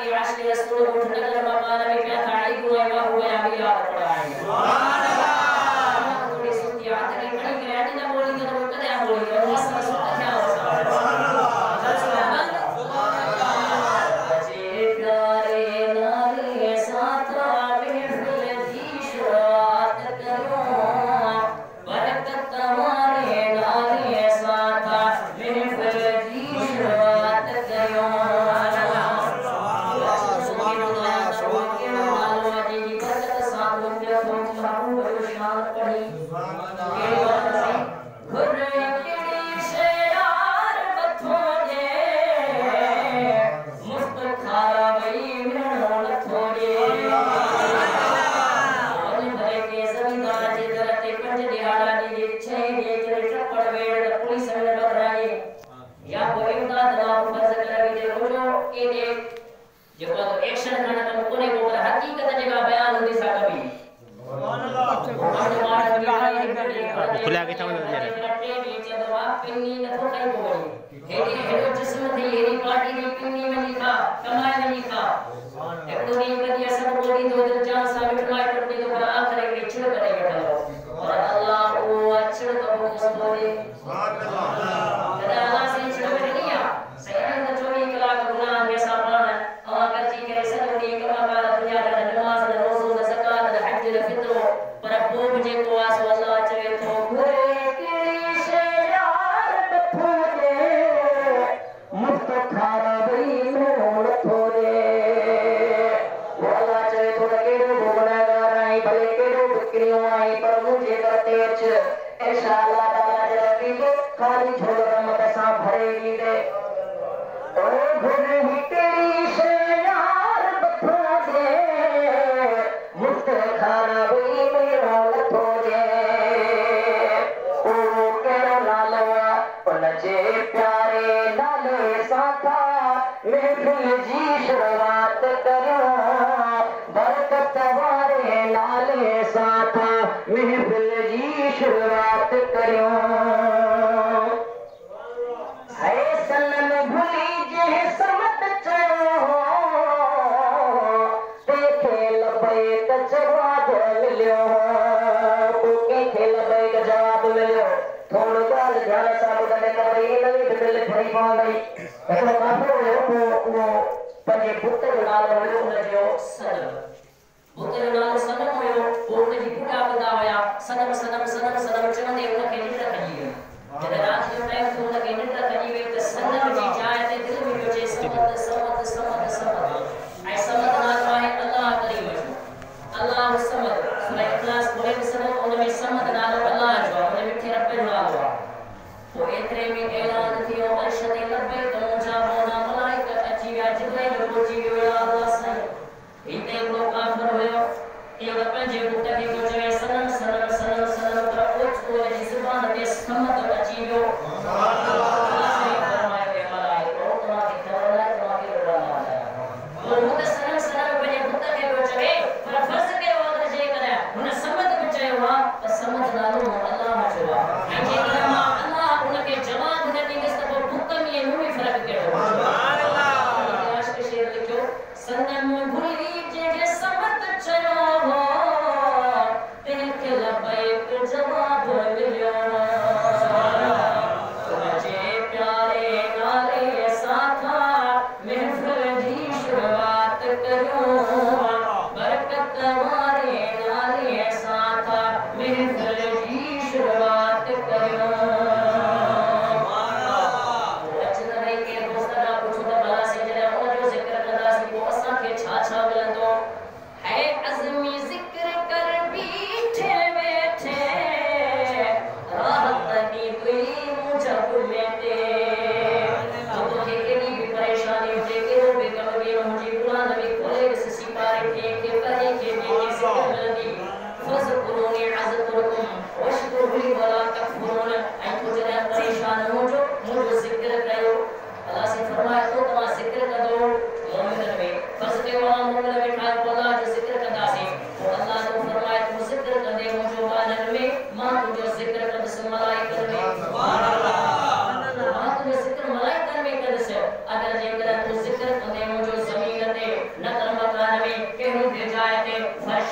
की आशे रसूल उठ नगर मकान में क्या था आई दुआ वा हुआ या भी याद पड़ाएंगे सुभान अल्लाह थोड़ी सुनती आते के कड़ी के आदि ना बोली तो कदे बोली और इस तरह सुनता क्या हो सुभान अल्लाह सुभान अल्लाह जे प्यारे नाले साथ महफिल जी शुरूआत करो बरकत तुम्हारे नाले साथ महफिल जी शुरूआत करो खुला के था पिन्नी न तो कहीं बोली हेडी हेडो जिस्म थी हेडी पार्टी की पिन्नी में लिखा कमाए में लिखा एक नहीं करिए सब बोली दो दिल जान सा बिठवाए पड़ती तो पर आखिर एक छिड़ करे बैठा और अल्लाह वो छिड़ को बोले सुभान अल्लाह अल्लाह से छिड़ बैठ गया सही तो 24 कलाक गुनाह के सामान अगर जी करे सदोनी कमा वाला दुनिया का नमाज रोज़ो ज़कात हज फित्र पर वो मुझे को आस अल्लाह चवे तो इंशाअल्लाह ताला जल्दी को खाली छोड़ मत सा भरेगी दे ओ घुरे ही तेरी से यार बता दे मुफ्त खाना भी मेरा लथो दे ओ केरो नालवा उनजे प्यारे नाले साथा महफिल जी शुरूआत करो बरकत वारे नाले साथा महफिल जी शुरूआत करो है सनम भूली जे समत चयो देखे लबैक जवाब मिलियो के लबैक जवाब मिलियो थोड़ो गाल ध्यान सां ॿुधंदे त वरी नवी दिल भरी पवंदी हिकिड़ो काफ़िर हुयो उहो पंहिंजे पुट जो नालो हुयो हुनजो सनम पुट जो नालो सनम हुयो पोइ हुनजी पुटा ॿुधा हुया सनम सनम सनम सनम चवंदे हुनखे निंड खॼी वई जॾहिं राति जो टाइम थियो हुनखे निंड खॼी वई त सनम जी जाइ ते दिलि में पियो चए समद समद समद समद ऐं समद नालो आहे अल्लाह करीम जो अल्लाह समद सूरह इखलास खोले ॾिसंदो उन में समद नालो अल्लाह जो आहे उन मिठे रब जो नालो आहे पोइ एतिरे में ऐलान थियो अर्श ते लबे त मुंहिंजा मोना मलाइका अची विया जिब्राइल पहुची वियो या अल्लाह साईं हिते हिकिड़ो काफ़िर हुयो इहो पंहिंजे पुट खे पियो चवे सनम सनम सनम सनम पर ओचितो जी ज़ुबान ते समद अची वियो सुभान अल्लाह साईं फरमायो हे मलाइको तव्हांखे ख़बर नाहे तव्हांखे कहिड़ा नाला आया पोइ हुन सनम सनम पंहिंजे पुट खे पियो चवे पर फर्ज़ कयो अगरि जेकॾहिं हुन समद बि चयो आहे त समद नालो अल्लाह जो आहे ऐं जेकॾहिं मां अल्लाह हुनखे जवाब न ॾींदसि त पोइ पुट में मूं में फ़र्क़ु कहिड़ो सुभान अल्लाह आशिक़ शेर लिखियो सनम भुली जंहिंखे समद चयो हो तंहिंखे लबैक जवाब मिलियो तुंहिंजे प्यारे नाले साथा महफिल जी शुरूआत करो बरकत वारे नाले साथा महफिल जी शुरूआत करो अजनबी के दोस्त ना पूछो त भला से जॾहिं हुनजो ज़िक्र कंदासीं पोइ असांखे छा छा मिलंदो है अज़मी ज़िक्र कर बीठे बैठे राहत दी कोई मुझब लेते तो तोखे केॾी बि परेशानी हुजे कहिड़ो बि कम बि मुंहिंजी क़ुरान में खोले ॾिस सिपारे खे पढ़े खे ज़िक्र मिलंदी फ़ज़कुरूनी अज़कुरुकुम वश्कुरूनी वला तकफुरून ऐं तूं जॾहिं परेशान हुजो मुंहिंजो ज़िक्र कयो अल्लाह से फरमाए तो तव्हां ज़िक्र कंदो मोमिननि में फ़र्ज़ कयो मोमिन वेठा पोइ अल्लाह जो ज़िक्र कंदासीं पोइ अल्लाह जो फरमाए तूं ज़िक्र कंदे मुंहिंजो ॿारनि में मां तुंहिंजो ज़िक्र कंदुसि मलाइकनि में सुभान अल्लाह मां तुंहिंजो ज़िक्र मलाइकनि में कंदुसि अगरि जेकॾहिं तूं ज़िक्र कंदे मुंहिंजो ज़मीन ते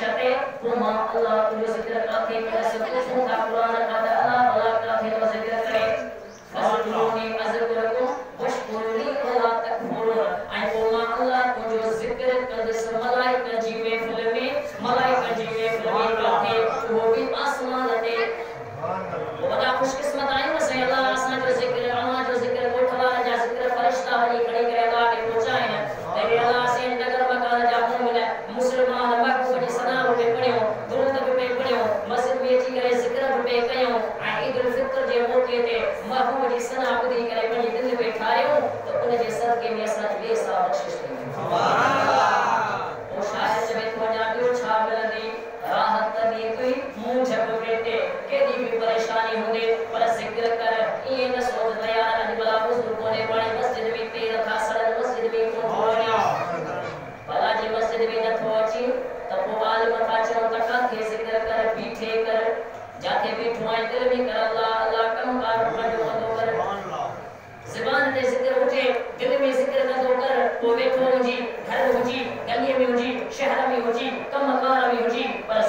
ख़वाहिशते तुम अल्लाह तुझे जिक्र काथे करे सब कुछ का कुरान का अल्लाह भला काथे तो जिक्र करे फज़कुरूनी अज़कुरकुम वशकुरूनी वला तकफुरून आई तुम अल्लाह तुझे जिक्र कंदस मलाइका जी महफिल में काथे वो भी आसमान ते वदा खुशकिस्मत आए न से अल्लाह असा जो जिक्र अमा जो जिक्र कोठवा जा जिक्र फरिश्ता वही खड़ी करे अल्लाह के पहुंचाए न तेरे अल्लाह से नगर मकान जा मोमिन मुसलमान महबूब जी सलाम पे पढ़ियो दुरूद पे पढ़ियो मस्जिद में अची करे जिक्र पे कयो आ ईद उल फितर जे मौके ते महबूब जी सलाम ॿुधी करे पंहिंजी दिलि में ठारियो तो उन जे सदके में असां ॿे सा बख़्शिश कयूं सुभान अल्लाह ओ शायद जब तो जा ॿियो छा मिलंदी राहत दी कोई मुंह जब बेटे केदी भी परेशानी होंदे पर जिक्र कर ये न सोच तैयार अज बला बुजुर्गों ने बड़े मस्जिद में पैर रखा सड़न मस्जिद में को होया भला जी मस्जिद में न थो अची त पोवाल मथा चो कथा के जिक्र कर बीठे कर जाके बीठो आई दिल में कर अल्लाह अल्लाह कम कार पंडो कंदो कर ज़बान ते जिक्र उठे दिल में जिक्र कंदो कर वो वेठो हुजी घर हुजी गली में हुजी शहर में हुजी कम कार में हुजी पर